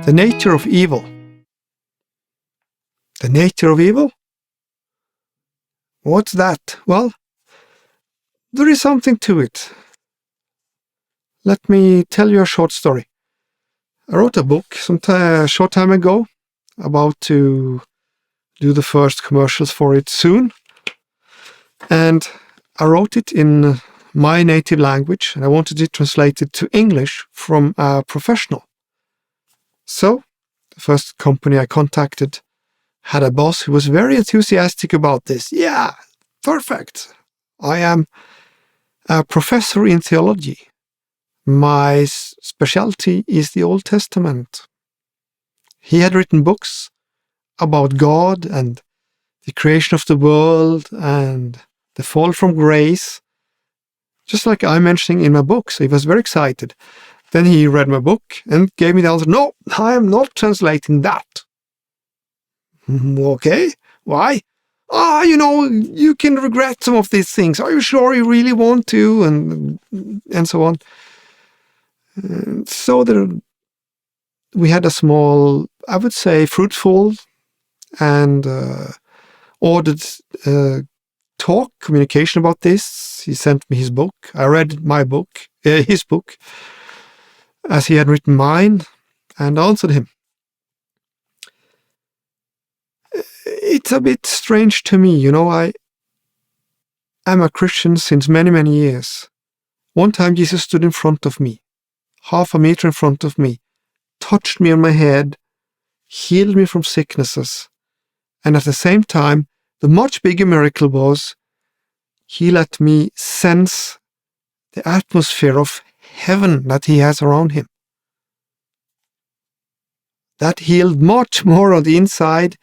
The nature of evil. The nature of evil? What's that? Well, there is something to it. Let me tell you a short story. I wrote a book a short time ago, about to do the first commercials for it soon. And I wrote it in my native language, and I wanted it translated to English from a professional. So, the first company I contacted had a boss who was very enthusiastic about this. Yeah, perfect. I am a professor in theology. My specialty is the Old Testament. He had written books about God and the creation of the world and the fall from grace, just like I'm mentioning in my book. So he was very excited. Then he read my book and gave me the answer, no, I am not translating that. Okay, why? You can regret some of these things. Are you sure you really want to? And so on. So we had a small, I would say, fruitful and ordered communication about this. He sent me his book. I read his book, as he had written mine, and answered him. It's a bit strange to me, I am a Christian since many, many years. One time Jesus stood in front of me, half a meter in front of me, touched me on my head, healed me from sicknesses, and at the same time, the much bigger miracle was he let me sense the atmosphere of heaven that he has around him. That healed much more on the inside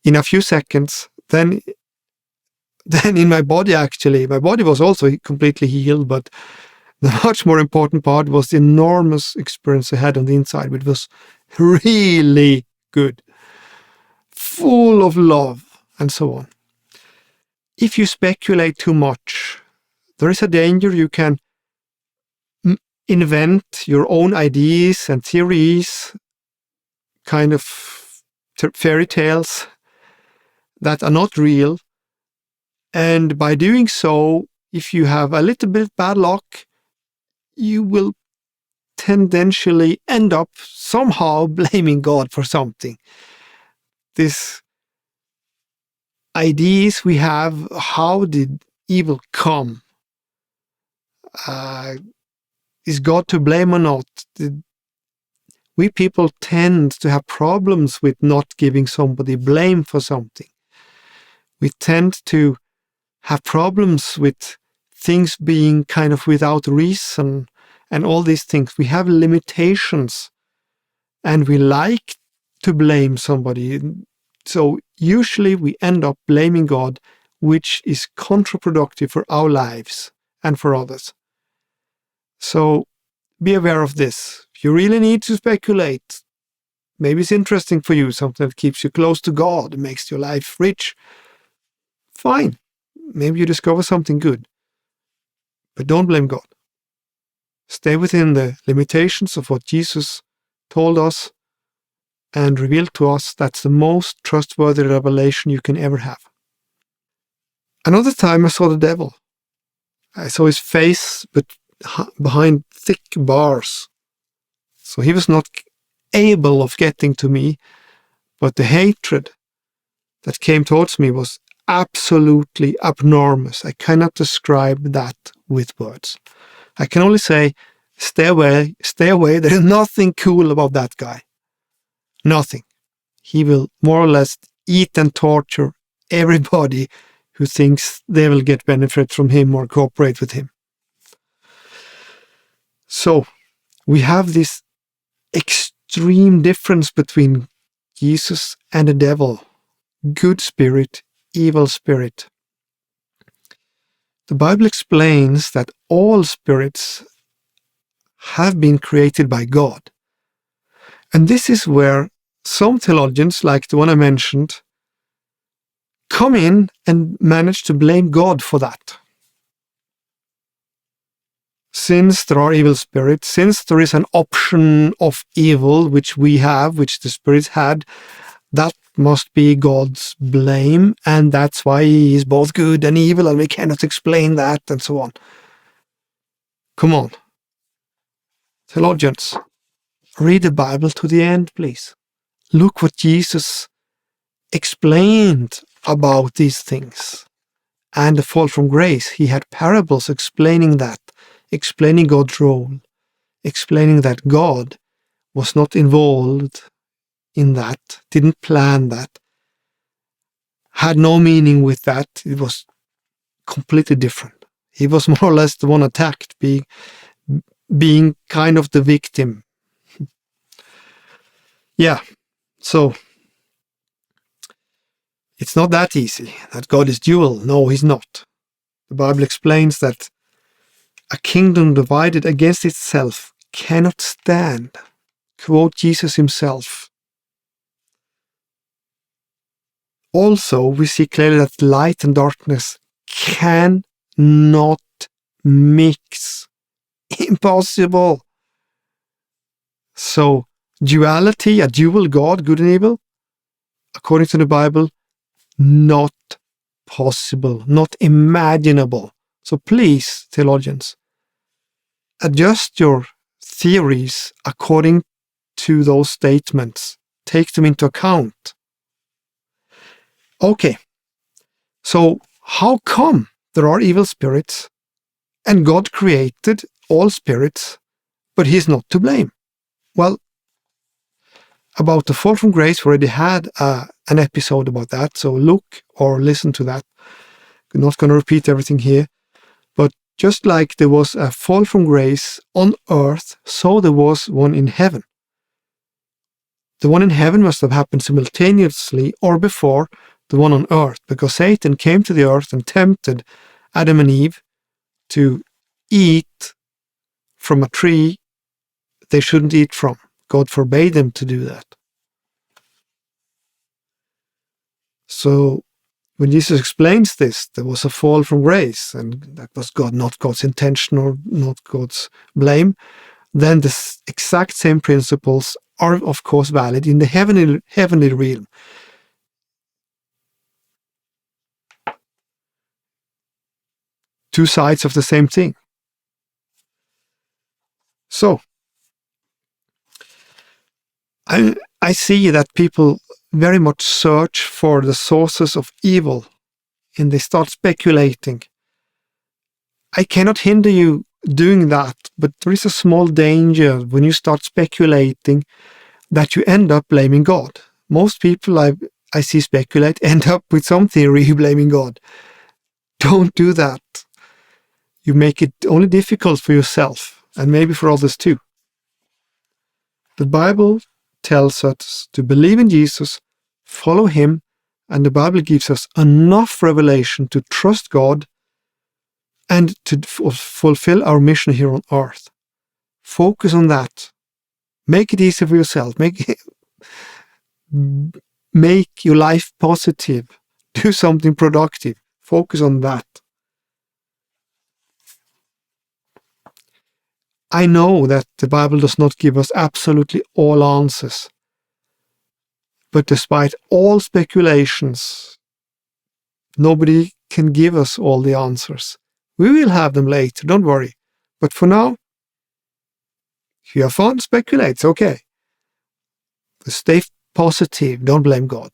in a few seconds than in my body, actually. My body was also completely healed, but the much more important part was the enormous experience I had on the inside, which was really good, full of love, and so on. If you speculate too much, there is a danger you can invent your own ideas and theories, kind of fairy tales that are not real. And by doing so, if you have a little bit bad luck, you will tendentially end up somehow blaming God for something. These ideas we have, how did evil come? Is God to blame or not? We people tend to have problems with not giving somebody blame for something. We tend to have problems with things being kind of without reason and all these things. We have limitations and we like to blame somebody. So usually we end up blaming God, which is counterproductive for our lives and for others. So be aware of this. If you really need to speculate, maybe it's interesting for you, something that keeps you close to God, makes your life rich. Fine. Maybe you discover something good. But don't blame God. Stay within the limitations of what Jesus told us and revealed to us. That's the most trustworthy revelation you can ever have. Another time I saw the devil. I saw his face, but behind thick bars. So he was not able of getting to me, but the hatred that came towards me was absolutely abnormous. I cannot describe that with words. I can only say, stay away. There is nothing cool about that guy. Nothing. He will more or less eat and torture everybody who thinks they will get benefit from him or cooperate with him. So, we have this extreme difference between Jesus and the devil. Good spirit, evil spirit. The Bible explains that all spirits have been created by God. And this is where some theologians, like the one I mentioned, come in and manage to blame God for that. since there are evil spirits, since there is an option of evil which we have, which the spirits had, that must be God's blame, and that's why he is both good and evil, and we cannot explain that, and so on. Come on. Theologians, read the Bible to the end, please. Look what Jesus explained about these things. And the fall from grace, he had parables explaining that, explaining God's role, explaining that God was not involved in that, didn't plan that, had no meaning with that. It was completely different. He was more or less the one attacked, being kind of the victim. Yeah, so it's not that easy that God is dual. No, he's not. The Bible explains that a kingdom divided against itself cannot stand. Quote Jesus himself. Also, we see clearly that light and darkness cannot mix. Impossible. So, duality, a dual God, good and evil, according to the Bible, not possible, not imaginable. So please, theologians, adjust your theories according to those statements. Take them into account. Okay, so how come there are evil spirits and God created all spirits, but he's not to blame? Well, about the fall from grace, we already had an episode about that, so look or listen to that. I'm not going to repeat everything here, but just like there was a fall from grace on earth, so there was one in heaven. The one in heaven must have happened simultaneously or before the one on earth, because Satan came to the earth and tempted Adam and Eve to eat from a tree they shouldn't eat from. God forbade them to do that. So when Jesus explains this, there was a fall from grace, and that was God, not God's intention or not God's blame, then the exact same principles are, of course, valid in the heavenly realm. Two sides of the same thing. So, I see that people very much search for the sources of evil, and they start speculating. I cannot hinder you doing that, but there is a small danger when you start speculating that you end up blaming God. Most people I see speculate end up with some theory blaming God. Don't do that. You make it only difficult for yourself and maybe for others too. The Bible tells us to believe in Jesus, follow him, and the Bible gives us enough revelation to trust God and to fulfill our mission here on earth. Focus on that. Make it easy for yourself. Make your life positive. Do something productive. Focus on that. I know that the Bible does not give us absolutely all answers. But despite all speculations, nobody can give us all the answers. We will have them later, don't worry. But for now, if you have fun, speculate, it's okay. But stay positive, don't blame God.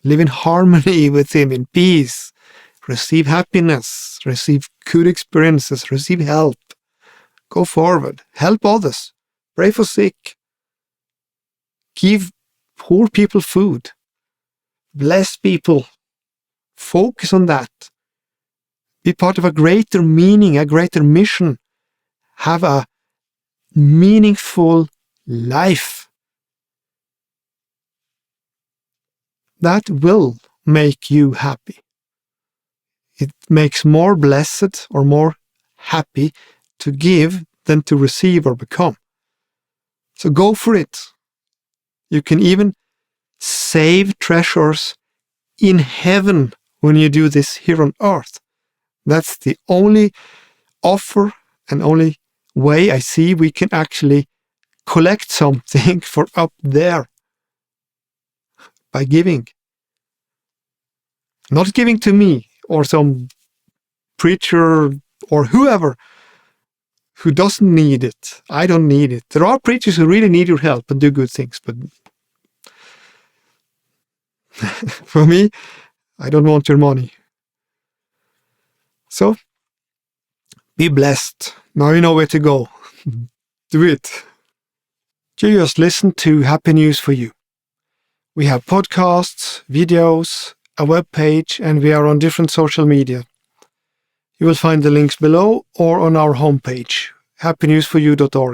Live in harmony with him, in peace. Receive happiness, receive good experiences, receive help. Go forward, help others, pray for sick. Give poor people food. Bless people. Focus on that. Be part of a greater meaning, a greater mission. Have a meaningful life. That will make you happy. It makes more blessed or more happy to give than to receive or become. So go for it. You can even save treasures in heaven when you do this here on earth. That's the only offer and only way I see we can actually collect something for up there by giving. Not giving to me or some preacher or whoever who doesn't need it. I don't need it. There are preachers who really need your help and do good things, but for me, I don't want your money. So, be blessed. Now you know where to go. Do it. You just listen to Happy News for You. We have podcasts, videos, a web page, and we are on different social media. You will find the links below or on our homepage, happynewsforyou.org.